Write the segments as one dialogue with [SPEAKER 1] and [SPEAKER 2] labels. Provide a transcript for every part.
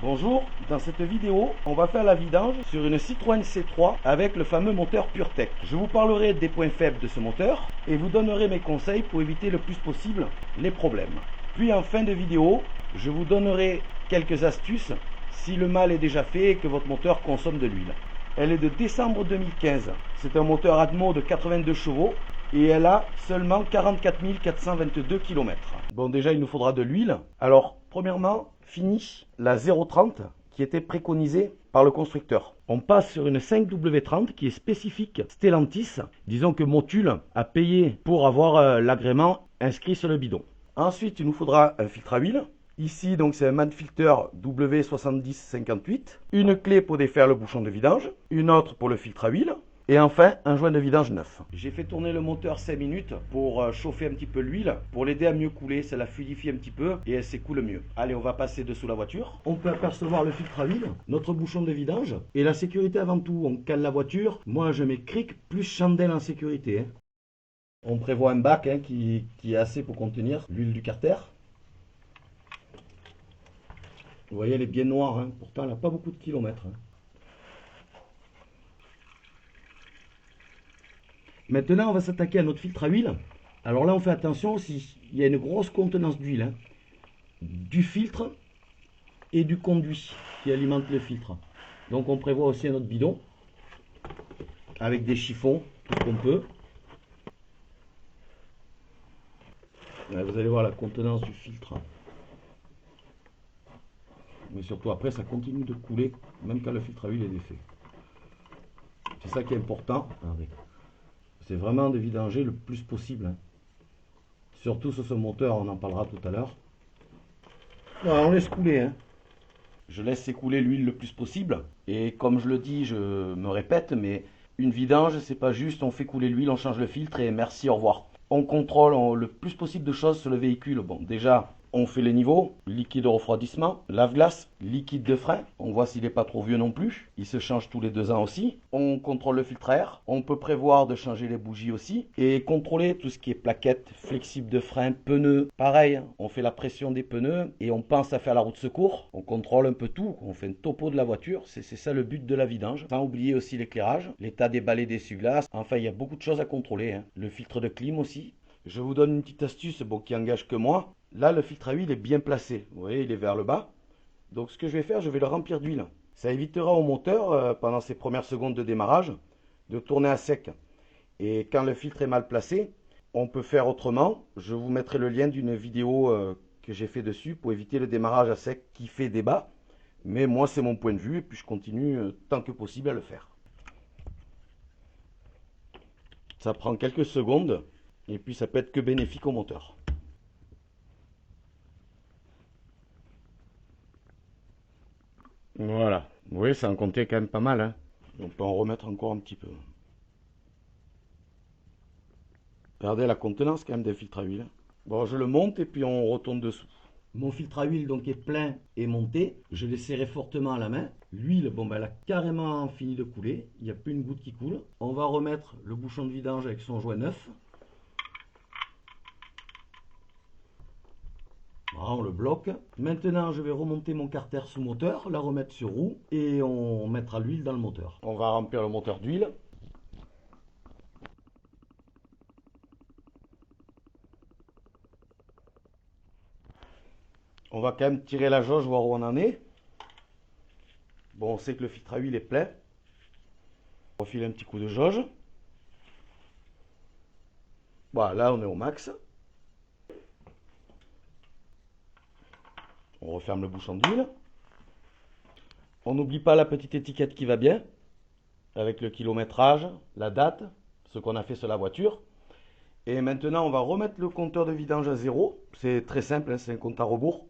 [SPEAKER 1] Bonjour, dans cette vidéo, on va faire la vidange sur une Citroën C3 avec le fameux moteur PureTech. Je vous parlerai des points faibles de ce moteur et vous donnerai mes conseils pour éviter le plus possible les problèmes. Puis en fin de vidéo, je vous donnerai quelques astuces si le mal est déjà fait et que votre moteur consomme de l'huile. Elle est de décembre 2015. C'est un moteur Atmo de 82 chevaux et elle a seulement 44 422 km. Bon, déjà il nous faudra de l'huile. Alors, premièrement, fini la 030 qui était préconisée par le constructeur. On passe sur une 5W30 qui est spécifique Stellantis. Disons que Motul a payé pour avoir l'agrément inscrit sur le bidon. Ensuite, il nous faudra un filtre à huile. Ici, donc, c'est un Manfilter W7058. Une clé pour défaire le bouchon de vidange. Une autre pour le filtre à huile. Et enfin, un joint de vidange neuf. J'ai fait tourner le moteur 5 minutes pour chauffer un petit peu l'huile, pour l'aider à mieux couler. Ça la fluidifie un petit peu et elle s'écoule mieux. Allez, on va passer dessous la voiture. On peut apercevoir le filtre à huile, notre bouchon de vidange et la sécurité avant tout. On cale la voiture. Moi, je mets cric plus chandelle en sécurité. On prévoit un bac qui est assez pour contenir l'huile du carter. Vous voyez, elle est bien noire. Pourtant, elle n'a pas beaucoup de kilomètres. Maintenant, on va s'attaquer à notre filtre à huile. Alors là, on fait attention s'il y a une grosse contenance d'huile, du filtre et du conduit qui alimente le filtre. Donc, on prévoit aussi un autre bidon avec des chiffons, tout ce qu'on peut. Là, vous allez voir la contenance du filtre. Mais surtout après, ça continue de couler, même quand le filtre à huile est défait. C'est ça qui est important. C'est vraiment de vidanger le plus possible. Surtout sur ce moteur, on en parlera tout à l'heure. On laisse couler. Je laisse s'écouler l'huile le plus possible. Et comme je le dis, je me répète, mais une vidange, c'est pas juste on fait couler l'huile, on change le filtre et merci, au revoir. On contrôle le plus possible de choses sur le véhicule. Bon, déjà, on fait les niveaux, liquide de refroidissement, lave-glace, liquide de frein. On voit s'il n'est pas trop vieux non plus. Il se change tous les 2 ans aussi. On contrôle le filtre à air. On peut prévoir de changer les bougies aussi. Et contrôler tout ce qui est plaquettes, flexibles de frein, pneus. Pareil, on fait la pression des pneus et on pense à faire la roue de secours. On contrôle un peu tout. On fait un topo de la voiture. C'est ça le but de la vidange. Sans oublier aussi l'éclairage, l'état des balais d'essuie-glace. Enfin, il y a beaucoup de choses à contrôler. Le filtre de clim aussi. Je vous donne une petite astuce qui engage que moi. Là, le filtre à huile est bien placé. Vous voyez, il est vers le bas. Donc, ce que je vais faire, je vais le remplir d'huile. Ça évitera au moteur, pendant ses premières secondes de démarrage, de tourner à sec. Et quand le filtre est mal placé, on peut faire autrement. Je vous mettrai le lien d'une vidéo que j'ai fait dessus pour éviter le démarrage à sec qui fait débat. Mais moi, c'est mon point de vue et puis je continue tant que possible à le faire. Ça prend quelques secondes et puis ça peut être que bénéfique au moteur. Voilà, oui, ça en comptait quand même pas mal. On peut en remettre encore un petit peu. Regardez la contenance quand même des filtres à huile. Bon, je le monte et puis on retourne dessous. Mon filtre à huile donc est plein et monté. Je l'ai serré fortement à la main. L'huile, elle a carrément fini de couler. Il n'y a plus une goutte qui coule. On va remettre le bouchon de vidange avec son joint neuf. Voilà, on le bloque. Maintenant, je vais remonter mon carter sous moteur, la remettre sur roue et on mettra l'huile dans le moteur. On va remplir le moteur d'huile. On va quand même tirer la jauge, voir où on en est. Bon, on sait que le filtre à huile est plein. On refile un petit coup de jauge. Voilà, là on est au max. On referme le bouchon d'huile. On n'oublie pas la petite étiquette qui va bien, avec le kilométrage, la date, ce qu'on a fait sur la voiture. Et maintenant, on va remettre le compteur de vidange à 0. C'est très simple, c'est un compte à rebours.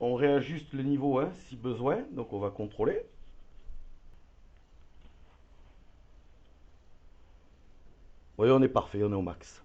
[SPEAKER 1] On réajuste le niveau si besoin, donc on va contrôler. Vous voyez, on est parfait, on est au max.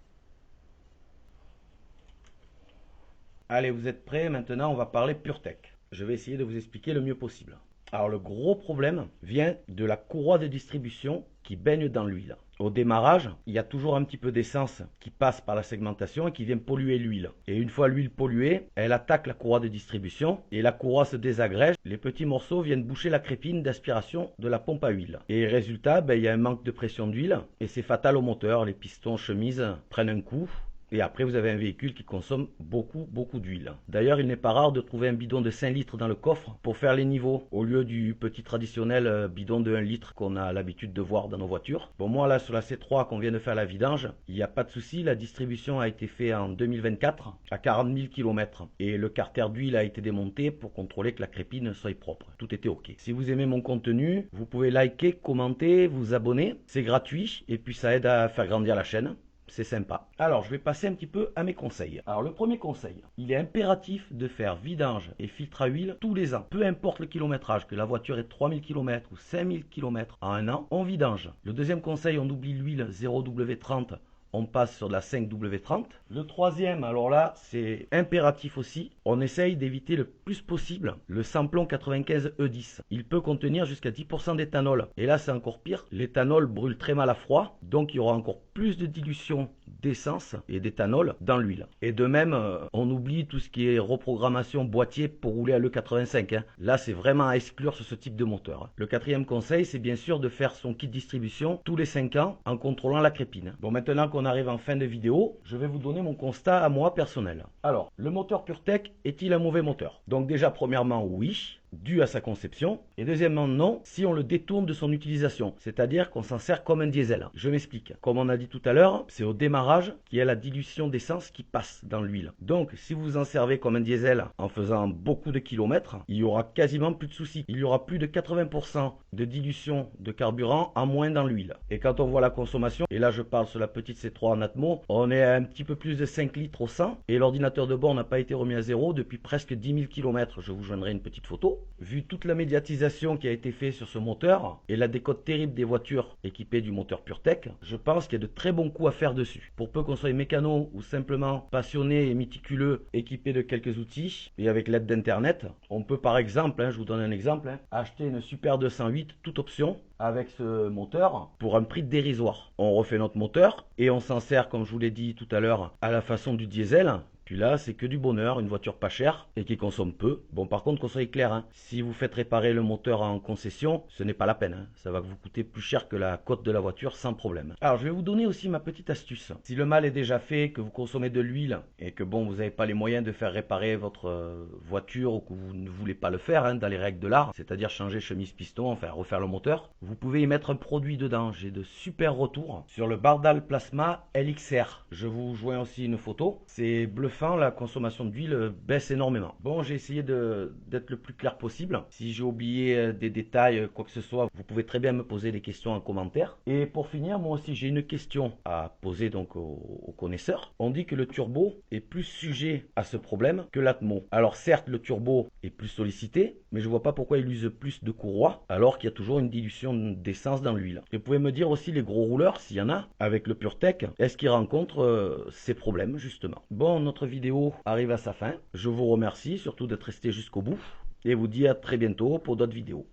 [SPEAKER 1] Allez, vous êtes prêts? Maintenant, on va parler PureTech. Je vais essayer de vous expliquer le mieux possible. Alors le gros problème vient de la courroie de distribution qui baigne dans l'huile. Au démarrage, il y a toujours un petit peu d'essence qui passe par la segmentation et qui vient polluer l'huile. Et une fois l'huile polluée, elle attaque la courroie de distribution et la courroie se désagrège. Les petits morceaux viennent boucher la crépine d'aspiration de la pompe à huile. Et résultat, il y a un manque de pression d'huile et c'est fatal au moteur. Les pistons chemises prennent un coup. Et après, vous avez un véhicule qui consomme beaucoup d'huile. D'ailleurs, il n'est pas rare de trouver un bidon de 5 litres dans le coffre pour faire les niveaux, au lieu du petit traditionnel bidon de 1 litre qu'on a l'habitude de voir dans nos voitures. Bon, moi, là, sur la C3 qu'on vient de faire la vidange, il n'y a pas de souci. La distribution a été faite en 2024 à 40 000 km. Et le carter d'huile a été démonté pour contrôler que la crépine soit propre. Tout était OK. Si vous aimez mon contenu, vous pouvez liker, commenter, vous abonner. C'est gratuit et puis ça aide à faire grandir la chaîne. C'est sympa. Alors, je vais passer un petit peu à mes conseils. Alors, le premier conseil, il est impératif de faire vidange et filtre à huile tous les ans. Peu importe le kilométrage, que la voiture ait 3000 km ou 5000 km en un an, on vidange. Le deuxième conseil, on oublie l'huile 0W30. On passe sur de la 5W30. Le troisième, alors là, c'est impératif aussi. On essaye d'éviter le plus possible le samplon 95 E10. Il peut contenir jusqu'à 10% d'éthanol. Et là, c'est encore pire. L'éthanol brûle très mal à froid. Donc, il y aura encore plus de dilution d'essence et d'éthanol dans l'huile. Et de même, on oublie tout ce qui est reprogrammation boîtier pour rouler à l'E85. Là, c'est vraiment à exclure sur ce type de moteur. Le quatrième conseil, c'est bien sûr de faire son kit distribution tous les 5 ans en contrôlant la crépine. Bon, maintenant qu'on arrive en fin de vidéo, je vais vous donner mon constat à moi personnel. Alors, le moteur PureTech est-il un mauvais moteur? Donc déjà, premièrement, oui, dû à sa conception, et deuxièmement non, si on le détourne de son utilisation, c'est-à-dire qu'on s'en sert comme un diesel. Je m'explique. Comme on a dit tout à l'heure, c'est au démarrage qu'il y a la dilution d'essence qui passe dans l'huile. Donc si vous en servez comme un diesel en faisant beaucoup de kilomètres, il y aura quasiment plus de soucis. Il y aura plus de 80% de dilution de carburant en moins dans l'huile. Et quand on voit la consommation, et là je parle sur la petite C3 en Atmo, on est à un petit peu plus de 5 litres au 100, et l'ordinateur de bord n'a pas été remis à zéro depuis presque 10 000 km. Je vous joindrai une petite photo. Vu toute la médiatisation qui a été faite sur ce moteur et la décote terrible des voitures équipées du moteur PureTech, je pense qu'il y a de très bons coups à faire dessus. Pour peu qu'on soit mécano ou simplement passionné et méticuleux, équipé de quelques outils et avec l'aide d'internet, on peut par exemple, je vous donne un exemple, acheter une Super 208 toute option avec ce moteur pour un prix dérisoire. On refait notre moteur et on s'en sert, comme je vous l'ai dit tout à l'heure, à la façon du diesel. Puis là, c'est que du bonheur, une voiture pas chère et qui consomme peu. Bon, par contre, qu'on soit clair, si vous faites réparer le moteur en concession, ce n'est pas la peine. Ça va vous coûter plus cher que la cote de la voiture sans problème. Alors, je vais vous donner aussi ma petite astuce. Si le mal est déjà fait, que vous consommez de l'huile et que bon, vous n'avez pas les moyens de faire réparer votre voiture ou que vous ne voulez pas le faire dans les règles de l'art, c'est-à-dire changer chemise piston, enfin refaire le moteur, vous pouvez y mettre un produit dedans. J'ai de super retours sur le Bardal Plasma LXR. Je vous joins aussi une photo. C'est bluffant. La consommation d'huile baisse énormément. Bon, j'ai essayé d'être le plus clair possible. Si j'ai oublié des détails, quoi que ce soit, vous pouvez très bien me poser des questions en commentaire. Et pour finir, moi aussi j'ai une question à poser donc aux connaisseurs. On dit que le turbo est plus sujet à ce problème que l'Atmo. Alors certes, le turbo est plus sollicité, mais je vois pas pourquoi il use plus de courroie alors qu'il y a toujours une dilution d'essence dans l'huile. Et vous pouvez me dire aussi les gros rouleurs, s'il y en a, avec le PureTech, est-ce qu'ils rencontrent ces problèmes justement? Bon, notre vidéo arrive à sa fin. Je vous remercie surtout d'être resté jusqu'au bout et vous dis à très bientôt pour d'autres vidéos.